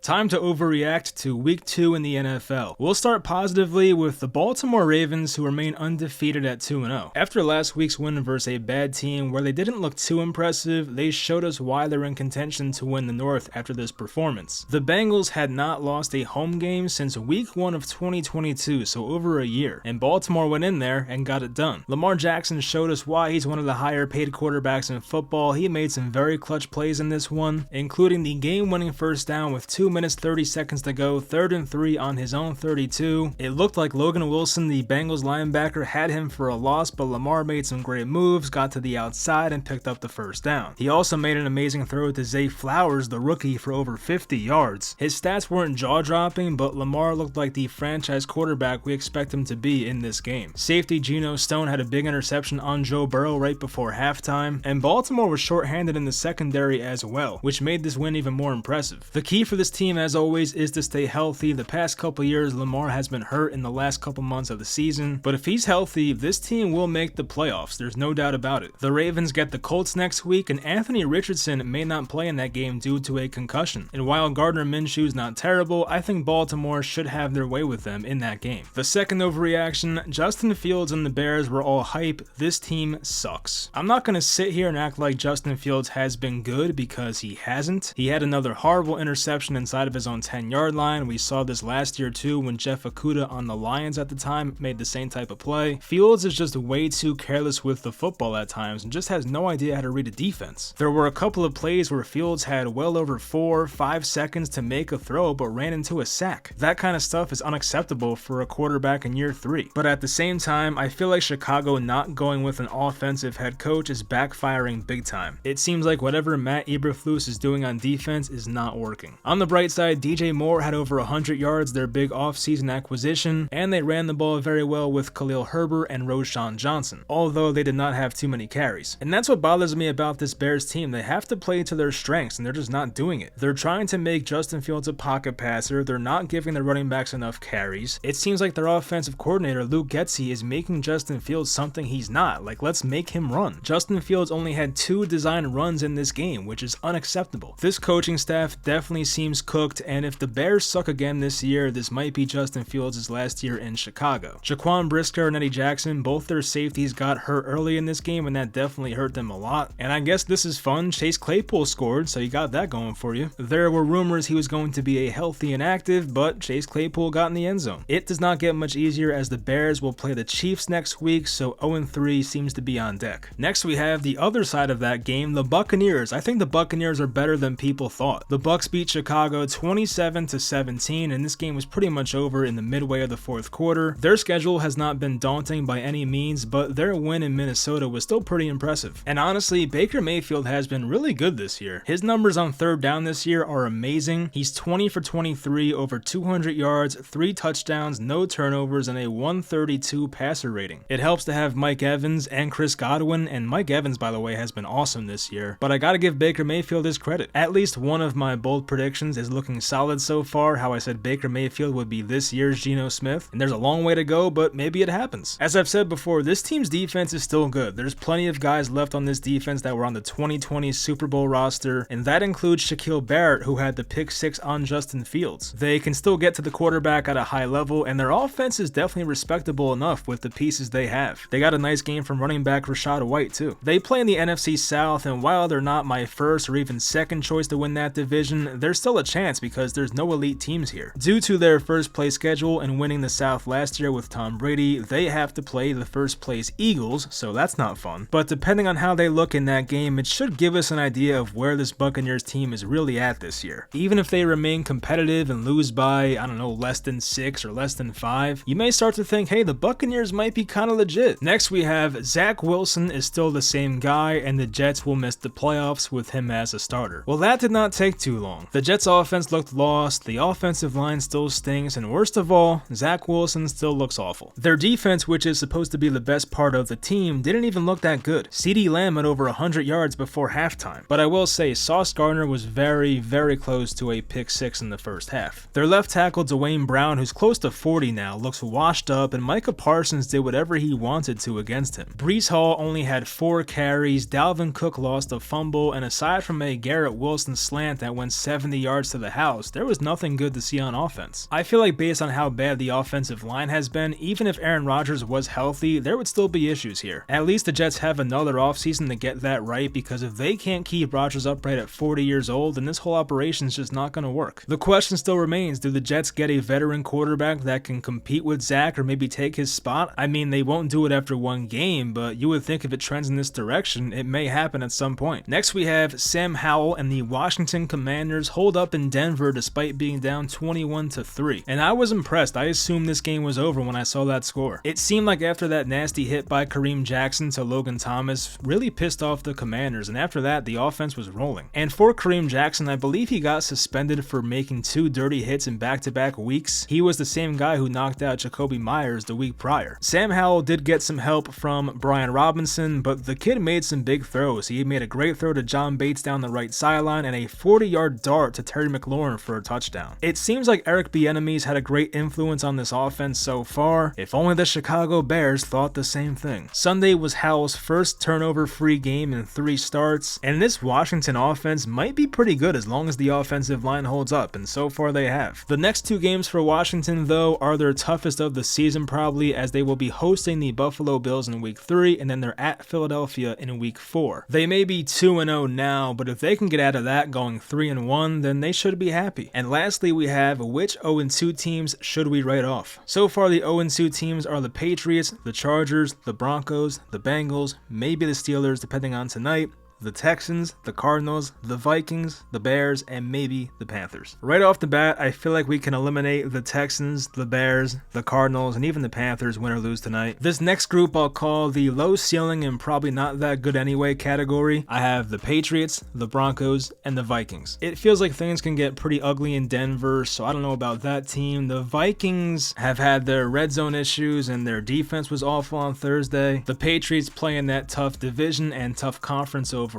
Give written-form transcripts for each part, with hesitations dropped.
Time to overreact to week 2 in the NFL. We'll start positively with the Baltimore Ravens, who remain undefeated at 2-0. After last week's win versus a bad team where they didn't look too impressive, they showed us why they're in contention to win the North after this performance. The Bengals had not lost a home game since week 1 of 2022, so over a year, and Baltimore went in there and got it done. Lamar Jackson showed us why he's one of the higher paid quarterbacks in football. He made some very clutch plays in this one, including the game-winning first down with 2 minutes 30 seconds to go, 3rd and 3 on his own 32. It looked like Logan Wilson, the Bengals linebacker, had him for a loss, but Lamar made some great moves, got to the outside, and picked up the first down. He also made an amazing throw to Zay Flowers, the rookie, for over 50 yards. His stats weren't jaw-dropping, but Lamar looked like the franchise quarterback we expect him to be in this game. Safety Geno Stone had a big interception on Joe Burrow right before halftime, and Baltimore was shorthanded in the secondary as well, which made this win even more impressive. The key for this team, as always, is to stay healthy. The past couple years, Lamar has been hurt in the last couple months of the season, but if he's healthy, this team will make the playoffs. There's no doubt about it. The Ravens get the Colts next week, and Anthony Richardson may not play in that game due to a concussion. And while Gardner Minshew's not terrible, I think Baltimore should have their way with them in that game. The second overreaction, Justin Fields and the Bears were all hype. This team sucks. I'm not going to sit here and act like Justin Fields has been good, because he hasn't. He had another horrible interception inside of his own 10-yard line. We saw this last year too when Jeff Okudah on the Lions at the time made the same type of play. Fields is just way too careless with the football at times and just has no idea how to read a defense. There were a couple of plays where Fields had well over 4-5 seconds to make a throw but ran into a sack. That kind of stuff is unacceptable for a quarterback in year 3. But at the same time, I feel like Chicago not going with an offensive head coach is backfiring big time. It seems like whatever Matt Eberflus is doing on defense is not working. On the bright side, DJ Moore had over 100 yards, their big offseason acquisition, and they ran the ball very well with Khalil Herbert and Roschon Johnson, although they did not have too many carries. And that's what bothers me about this Bears team. They have to play to their strengths, and they're just not doing it. They're trying to make Justin Fields a pocket passer. They're not giving their running backs enough carries. It seems like their offensive coordinator, Luke Getsy, is making Justin Fields something he's not. Like, let's make him run. Justin Fields only had 2 designed runs in this game, which is unacceptable. This coaching staff definitely seems cooked, and if the Bears suck again this year, this might be Justin Fields' last year in Chicago. Jaquan Brisker and Eddie Jackson, both their safeties got hurt early in this game, and that definitely hurt them a lot. And I guess this is fun. Chase Claypool scored, so you got that going for you. There were rumors he was going to be a healthy and active, but Chase Claypool got in the end zone. It does not get much easier as the Bears will play the Chiefs next week, so 0-3 seems to be on deck. Next we have the other side of that game, the Buccaneers. I think the Buccaneers are better than people thought. The Bucs beat Chicago 27-17, and this game was pretty much over in the midway of the 4th quarter. Their schedule has not been daunting by any means, but their win in Minnesota was still pretty impressive. And honestly, Baker Mayfield has been really good this year. His numbers on 3rd down this year are amazing. He's 20 for 23, over 200 yards, 3 touchdowns, no turnovers, and a 132 passer rating. It helps to have Mike Evans and Chris Godwin, and Mike Evans, by the way, has been awesome this year. But I gotta give Baker Mayfield his credit. At least one of my bold predictions is looking solid so far, how I said Baker Mayfield would be this year's Geno Smith, and there's a long way to go, but maybe it happens. As I've said before, this team's defense is still good. There's plenty of guys left on this defense that were on the 2020 Super Bowl roster, and that includes Shaquille Barrett, who had the pick 6 on Justin Fields. They can still get to the quarterback at a high level, and their offense is definitely respectable enough with the pieces they have. They got a nice game from running back Rachaad White too. They play in the NFC South, and while they're not my first or even second choice to win that division, there's still a chance because there's no elite teams here. Due to their first place schedule and winning the South last year with Tom Brady, they have to play the first place Eagles, so that's not fun. But depending on how they look in that game, it should give us an idea of where this Buccaneers team is really at this year. Even if they remain competitive and lose by, I don't know, less than 6 or less than 5, you may start to think, hey, the Buccaneers might be kind of legit. Next we have Zach Wilson is still the same guy, and the Jets will miss the playoffs with him as a starter. Well, that did not take too long. The Jets offense looked lost, the offensive line still stinks, and worst of all, Zach Wilson still looks awful. Their defense, which is supposed to be the best part of the team, didn't even look that good. CeeDee Lamb had over 100 yards before halftime, but I will say Sauce Gardner was very close to a pick 6 in the first half. Their left tackle Dwayne Brown, who's close to 40 now, looks washed up, and Micah Parsons did whatever he wanted to against him. Breece Hall only had 4 carries, Dalvin Cook lost a fumble, and aside from a Garrett Wilson slant that went 70 yards to the house, there was nothing good to see on offense. I feel like based on how bad the offensive line has been, even if Aaron Rodgers was healthy, there would still be issues here. At least the Jets have another offseason to get that right, because if they can't keep Rodgers upright at 40 years old, then this whole operation is just not going to work. The question still remains, do the Jets get a veteran quarterback that can compete with Zach or maybe take his spot? I mean, they won't do it after one game, but you would think if it trends in this direction, it may happen at some point. Next, we have Sam Howell and the Washington Commanders hold up in Denver despite being down 21-3. And I was impressed. I assumed this game was over when I saw that score. It seemed like after that nasty hit by Kareem Jackson to Logan Thomas really pissed off the Commanders, and after that, the offense was rolling. And for Kareem Jackson, I believe he got suspended for making 2 dirty hits in back-to-back weeks. He was the same guy who knocked out Jacoby Myers the week prior. Sam Howell did get some help from Brian Robinson, but the kid made some big throws. He made a great throw to John Bates down the right sideline and a 40-yard dart to Terry McLaurin for a touchdown. It seems like Eric Bieniemy's had a great influence on this offense so far. If only the Chicago Bears thought the same thing. Sunday was Howell's first turnover-free game in 3 starts, and this Washington offense might be pretty good as long as the offensive line holds up, and so far they have. The next 2 games for Washington, though, are their toughest of the season probably, as they will be hosting the Buffalo Bills in week 3, and then they're at Philadelphia in week 4. They may be 2-0 now, but if they can get out of that going 3-1, then they should be happy. And lastly, we have which 0-2 teams should we write off? So far, the 0-2 teams are the Patriots, the Chargers, the Broncos, the Bengals, maybe the Steelers depending on tonight, the Texans, the Cardinals, the Vikings, the Bears, and maybe the Panthers. Right off the bat, I feel like we can eliminate the Texans, the Bears, the Cardinals, and even the Panthers, win or lose tonight. This next group I'll call the low ceiling and probably not that good anyway category. I have the Patriots, the Broncos, and the Vikings. It feels like things can get pretty ugly in Denver, so I don't know about that team. The Vikings have had their red zone issues and their defense was awful on Thursday. The Patriots play in that tough division and tough conference overall.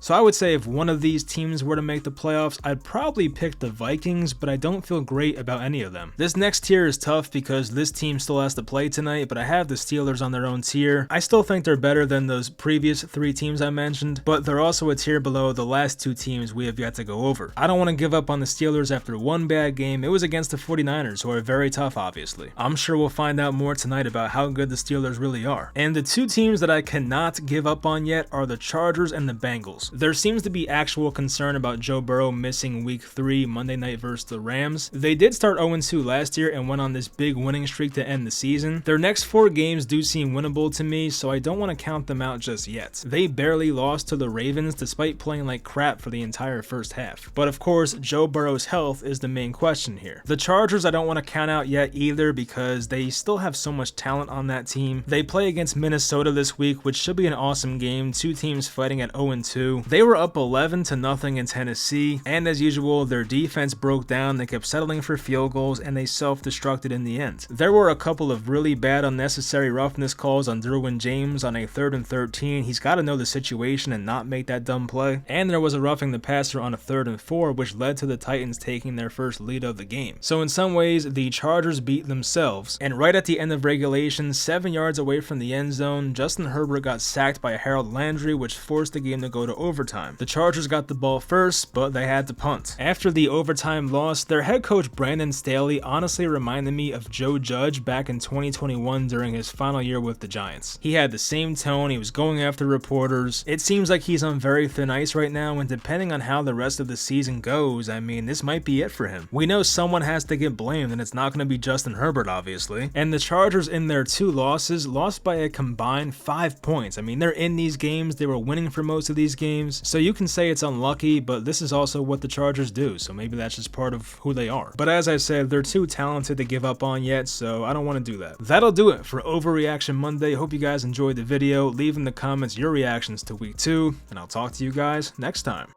So I would say if one of these teams were to make the playoffs, I'd probably pick the Vikings, but I don't feel great about any of them. This next tier is tough because this team still has to play tonight, but I have the Steelers on their own tier. I still think they're better than those previous 3 teams I mentioned, but they're also a tier below the last 2 teams we have yet to go over. I don't want to give up on the Steelers after one bad game. It was against the 49ers, who are very tough, obviously. I'm sure we'll find out more tonight about how good the Steelers really are. And the 2 teams that I cannot give up on yet are the Chargers and the Bengals. There seems to be actual concern about Joe Burrow missing week 3 Monday night versus the Rams. They did start 0-2 last year and went on this big winning streak to end the season. Their next 4 games do seem winnable to me, so I don't want to count them out just yet. They barely lost to the Ravens despite playing like crap for the entire first half. But of course, Joe Burrow's health is the main question here. The Chargers I don't want to count out yet either because they still have so much talent on that team. They play against Minnesota this week, which should be an awesome game. 2 teams fighting at 0-2. They were up 11-0 in Tennessee, and as usual, their defense broke down. They kept settling for field goals, and they self-destructed in the end. There were a couple of really bad unnecessary roughness calls on Derwin James on a 3rd and 13. He's got to know the situation and not make that dumb play. And there was a roughing the passer on a 3rd and 4, which led to the Titans taking their first lead of the game. So in some ways, the Chargers beat themselves, and right at the end of regulation, 7 yards away from the end zone, Justin Herbert got sacked by Harold Landry, which forced the game to go to overtime. The Chargers got the ball first, but they had to punt. After the overtime loss, their head coach Brandon Staley honestly reminded me of Joe Judge back in 2021 during his final year with the Giants. He had the same tone, he was going after reporters. It seems like he's on very thin ice right now, and depending on how the rest of the season goes, I mean, this might be it for him. We know someone has to get blamed, and it's not going to be Justin Herbert, obviously. And the Chargers in their 2 losses lost by a combined 5 points. I mean, they're in these games, they were winning for most of these games, so you can say it's unlucky, but this is also what the Chargers do, so maybe that's just part of who they are. But as I said, they're too talented to give up on yet, so I don't want to do that. That'll do it for Overreaction Monday. Hope you guys enjoyed the video. Leave in the comments your reactions to week 2, and I'll talk to you guys next time.